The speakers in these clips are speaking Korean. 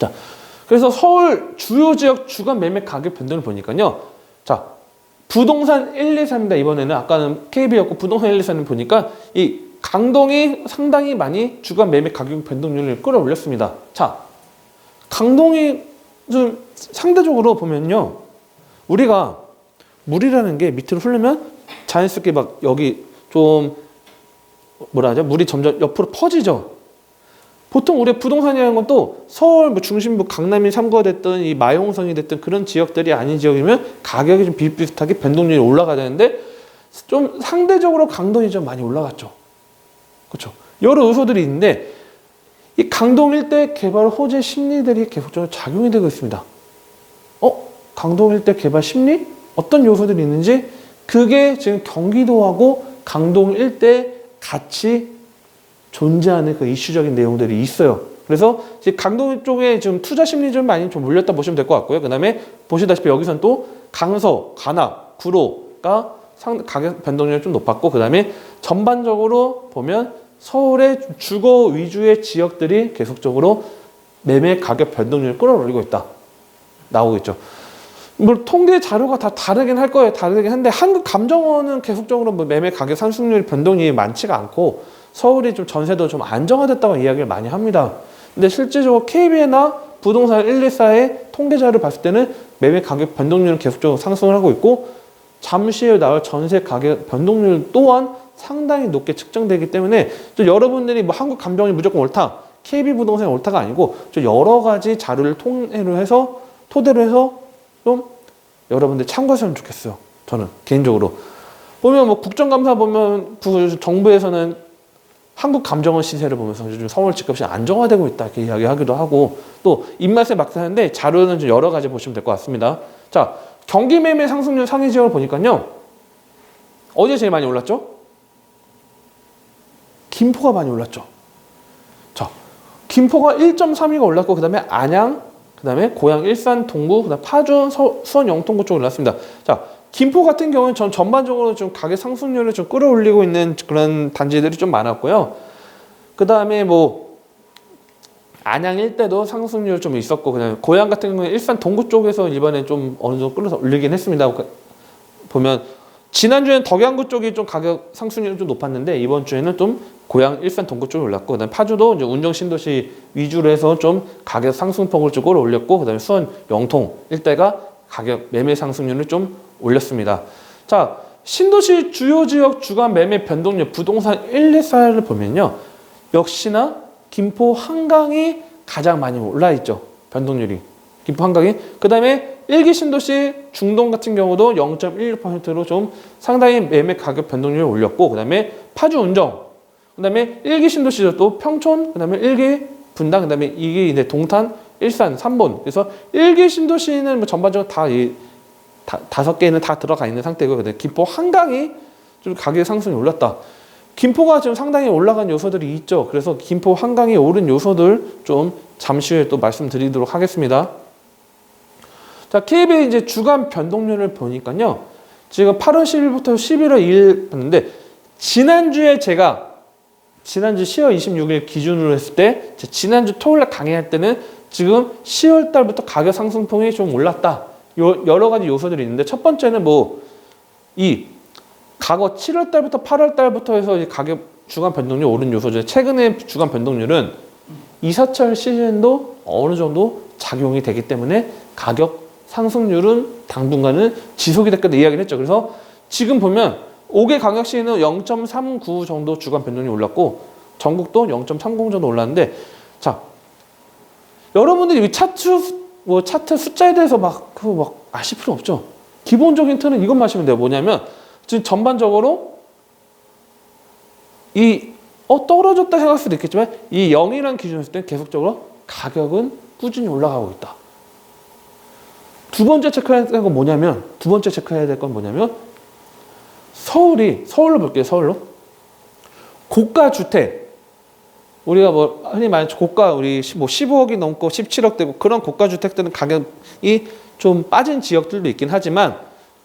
자, 그래서 서울 주요 지역 주간 매매 가격 변동을 보니까요. 자, 부동산 1, 2, 3입니다. 이번에는 아까는 KB였고 부동산 1, 2, 3을 보니까 이 강동이 상당히 많이 주간 매매 가격 변동률을 끌어올렸습니다. 자, 강동이 좀 상대적으로 보면요. 우리가 물이라는 게 밑으로 흐르면 자연스럽게 막 여기 좀 뭐라 하죠? 물이 점점 옆으로 퍼지죠. 보통 우리 부동산이라는 건 또 서울 뭐 중심부 강남이 3구가 됐든 이 마용성이 됐든 그런 지역들이 아닌 지역이면 가격이 좀 비슷비슷하게 변동률이 올라가야 되는데 좀 상대적으로 강동이 좀 많이 올라갔죠. 그렇죠. 여러 요소들이 있는데 이 강동 일대 개발 호재 심리들이 계속적으로 작용이 되고 있습니다. 강동 일대 개발 심리? 어떤 요소들이 있는지 그게 지금 경기도하고 강동 일대 같이 존재하는 그 이슈적인 내용들이 있어요. 그래서 지금 강동 쪽에 지금 투자 심리 좀 많이 좀 몰렸다 보시면 될 것 같고요. 그 다음에 보시다시피 여기선 또 강서, 관악, 구로가 가격 변동률이 좀 높았고, 그 다음에 전반적으로 보면 서울의 주거 위주의 지역들이 계속적으로 매매 가격 변동률을 끌어올리고 있다. 나오고 있죠. 뭐 통계 자료가 다 다르긴 할 거예요. 다르긴 한데 한국감정원은 계속적으로 뭐 매매 가격 상승률 변동이 많지가 않고 서울이 좀 전세도 좀 안정화됐다고 이야기를 많이 합니다. 근데 실제적으로 KB나 부동산 124의 통계 자료를 봤을 때는 매매 가격 변동률은 계속적으로 상승을 하고 있고 잠시 후에 나올 전세 가격 변동률 또한 상당히 높게 측정되기 때문에 또 여러분들이 뭐 한국감정이 무조건 옳다, KB부동산이 옳다가 아니고 좀 여러 가지 자료를 토대로 해서 좀 여러분들 참고하시면 좋겠어요. 저는 개인적으로 보면 뭐 국정감사 보면 정부에서는 한국감정원 시세를 보면서 요즘 서울 집값이 안정화되고 있다 이렇게 이야기하기도 하고 또 입맛에 맞다는데 자료는 좀 여러 가지 보시면 될 것 같습니다. 자, 경기 매매 상승률 상위 지역을 보니까요. 어디에 제일 많이 올랐죠? 김포가 많이 올랐죠. 자, 김포가 1.32가 올랐고 그 다음에 안양, 그 다음에 고양, 일산, 동구, 그 다음 파주, 수원, 영통구 쪽으로 올랐습니다. 자, 김포 같은 경우는 전반적으로 좀 가격 상승률을 좀 끌어올리고 있는 그런 단지들이 좀 많았고요. 그 다음에 뭐 안양 일대도 상승률 좀 있었고, 그다음에 고양 같은 경우는 일산 동구 쪽에서 이번에 좀 어느 정도 끌어올리긴 했습니다. 보면 지난주에는 덕양구 쪽이 좀 가격 상승률이 좀 높았는데 이번 주에는 좀 고양, 일산 동구 쪽이 올랐고, 그다음에 파주도 이제 운정 신도시 위주로 해서 좀 가격 상승폭을 좀 끌어올렸고, 그다음에 수원, 영통 일대가 가격 매매 상승률을 좀 올렸습니다. 자, 신도시 주요 지역 주간 매매 변동률 부동산 1, 2, 4를 보면요. 역시나 김포 한강이 가장 많이 올라 있죠. 변동률이. 김포 한강이. 그 다음에 일기 신도시 중동 같은 경우도 0.16%로 좀 상당히 매매 가격 변동률을 올렸고, 그 다음에 파주 운정, 그 다음에 일기 신도시도 또 평촌, 그 다음에 일기 분당, 그 다음에 이게 이제 동탄, 일산, 삼본. 그래서 일기 신도시는 뭐 전반적으로 다섯 개는 다 들어가 있는 상태고, 그다음에 김포 한강이 좀 가격 상승이 올랐다. 김포가 지금 상당히 올라간 요소들이 있죠. 그래서 김포 한강이 오른 요소들 좀 잠시 후에 또 말씀드리도록 하겠습니다. 자, KB 이제 주간 변동률을 보니까요. 지금 8월 10일부터 11월 2일 봤는데 지난주 10월 26일 기준으로 했을 때 지난주 토요일날 강의할 때는 지금 10월 달부터 가격 상승폭이 좀 올랐다. 여러 가지 요소들이 있는데 첫 번째는 뭐 이 과거 7월 달부터 8월 달부터 해서 가격 주간 변동률 오른 요소죠. 최근의 주간 변동률은 이사철 시즌도 어느 정도 작용이 되기 때문에 가격 상승률은 당분간은 지속이 될 거다 이야기를 했죠. 그래서 지금 보면 5개 광역시는 0.39 정도 주간 변동률이 올랐고 전국도 0.30 정도 올랐는데, 자, 여러분들이 이 차트 숫자에 대해서 막 아실 필요 없죠. 기본적인 틀은 이것만 아시면 돼요. 뭐냐면 지금 전반적으로 떨어졌다 생각할 수도 있겠지만 이 0이라는 기준을 쓸 때 계속적으로 가격은 꾸준히 올라가고 있다. 두 번째 체크해야 될 건 뭐냐면 서울로 볼게요. 서울로 고가 주택, 우리가 뭐 흔히 말하는 고가, 우리 뭐 15억이 넘고 17억 되고 그런 고가 주택들은 가격이 좀 빠진 지역들도 있긴 하지만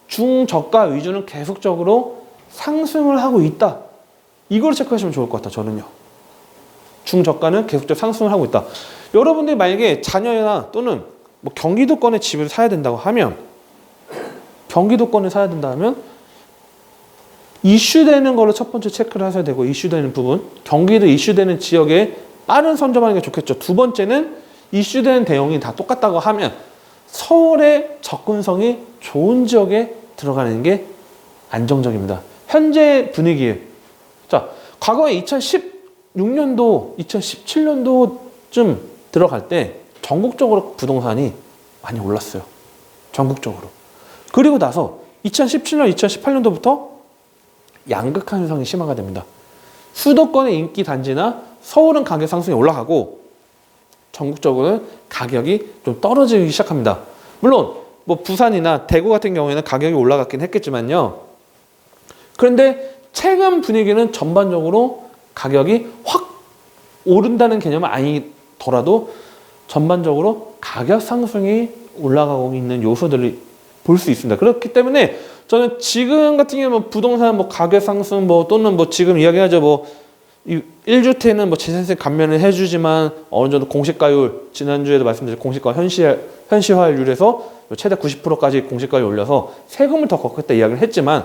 중저가 위주는 계속적으로 상승을 하고 있다. 이걸 체크하시면 좋을 것 같아요. 저는요. 중저가는 계속적으로 상승을 하고 있다. 여러분들이 만약에 자녀나 또는 뭐 경기도권에 집을 사야 된다고 하면 경기도권에 사야 된다 하면 이슈되는 걸로 첫 번째 체크를 하셔야 되고 이슈되는 부분 경기도 이슈되는 지역에 빠른 선점하는 게 좋겠죠. 두 번째는 이슈되는 대형이 다 똑같다고 하면 서울의 접근성이 좋은 지역에 들어가는 게 안정적입니다. 현재 분위기에 자 과거에 2016년도, 2017년도쯤 들어갈 때 전국적으로 부동산이 많이 올랐어요. 전국적으로. 그리고 나서 2017년, 2018년도부터 양극화 현상이 심화가 됩니다. 수도권의 인기 단지나 서울은 가격 상승이 올라가고 전국적으로는 가격이 좀 떨어지기 시작합니다. 물론 뭐 부산이나 대구 같은 경우에는 가격이 올라갔긴 했겠지만요. 그런데 최근 분위기는 전반적으로 가격이 확 오른다는 개념은 아니더라도 전반적으로 가격 상승이 올라가고 있는 요소들을 볼 수 있습니다. 그렇기 때문에 저는 지금 같은 경우는 부동산 뭐 가격 상승 뭐 또는 뭐 지금 이야기하죠 뭐 1주택은 뭐 재산세 감면을 해주지만 어느 정도 공시가율 지난주에도 말씀드린 공시가 현시화율에서 최대 90%까지 공시가율 올려서 세금을 더 걷겠다 이야기를 했지만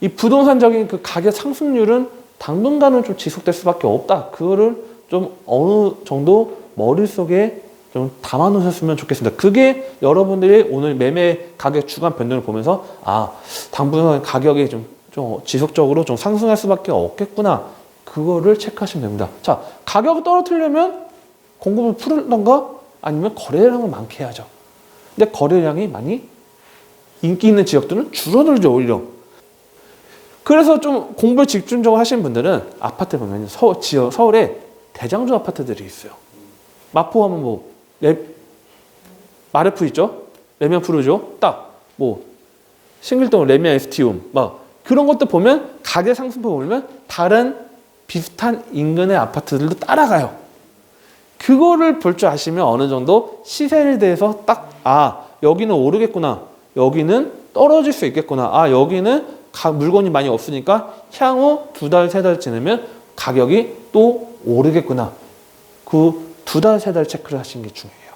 이 부동산적인 그 가격 상승률은 당분간은 좀 지속될 수밖에 없다. 그거를 좀 어느 정도 머릿속에 좀 담아 놓으셨으면 좋겠습니다. 그게 여러분들이 오늘 매매 가격 주간 변동을 보면서 아, 당분간 가격이 좀 지속적으로 좀 상승할 수밖에 없겠구나. 그거를 체크하시면 됩니다. 자, 가격을 떨어뜨리려면 공급을 풀던가 아니면 거래량을 많게 해야죠. 근데 거래량이 많이 인기 있는 지역들은 줄어들죠, 오히려. 그래서 좀 공부를 집중적으로 하시는 분들은 아파트 보면 서울에 대장주 아파트들이 있어요. 마포하면 뭐 마레프 있죠? 레미안 푸르죠? 딱 뭐 신길동 레미안 에스티움 막 그런 것도 보면 가격 상승폭 보면 다른 비슷한 인근의 아파트들도 따라가요. 그거를 볼 줄 아시면 어느 정도 시세에 대해서 딱 아 여기는 오르겠구나. 여기는 떨어질 수 있겠구나. 아 여기는 물건이 많이 없으니까 향후 2달, 3달 지나면 가격이 또 오르겠구나. 그 2달, 3달 체크를 하시는 게 중요해요.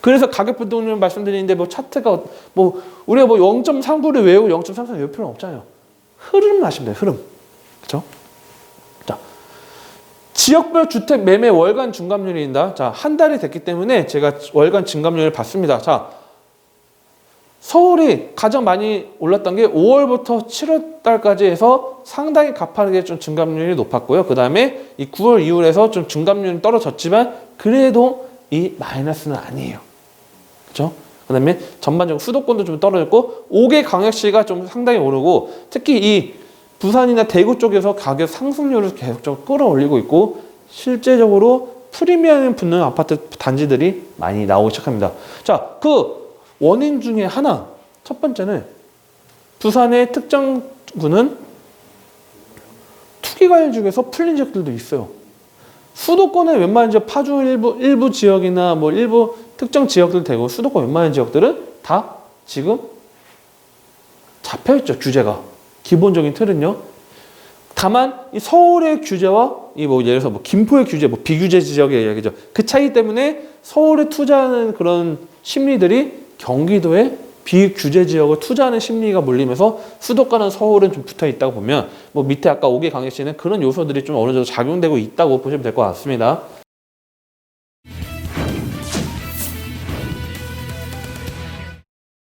그래서 가격 변동률 말씀드리는데 뭐 차트가 뭐 우리가 뭐 0.39를 외우고 0.33을 외울 필요는 없잖아요. 흐름 아시면 돼요. 흐름. 그렇죠? 자, 지역별 주택 매매 월간 증감률입니다. 자, 한 달이 됐기 때문에 제가 월간 증감률을 봤습니다. 자, 서울이 가장 많이 올랐던 게 5월부터 7월 달까지 해서 상당히 가파르게 좀 증감률이 높았고요. 그 다음에 이 9월 이후에서 좀 증감률이 떨어졌지만 그래도 이 마이너스는 아니에요. 그렇죠? 그 다음에 전반적으로 수도권도 좀 떨어졌고 5개 광역시가 좀 상당히 오르고 특히 이 부산이나 대구 쪽에서 가격 상승률을 계속적으로 끌어올리고 있고 실제적으로 프리미엄 붙는 아파트 단지들이 많이 나오기 시작합니다. 자, 그 원인 중에 하나, 첫 번째는 부산의 특정 구는 투기과열 중에서 풀린 지역들도 있어요. 수도권의 웬만한 지역, 파주 일부 지역이나 뭐 일부 특정 지역들 되고 수도권 웬만한 지역들은 다 지금 잡혀있죠, 규제가. 기본적인 틀은요. 다만 이 서울의 규제와 이 뭐 예를 들어서 뭐 김포의 규제, 뭐 비규제 지역의 이야기죠. 그 차이 때문에 서울에 투자하는 그런 심리들이 경기도의 비규제 지역을 투자하는 심리가 몰리면서 수도권은 서울은 좀 붙어 있다고 보면 뭐 밑에 아까 5개 광역시는 그런 요소들이 좀 어느 정도 작용되고 있다고 보시면 될 것 같습니다.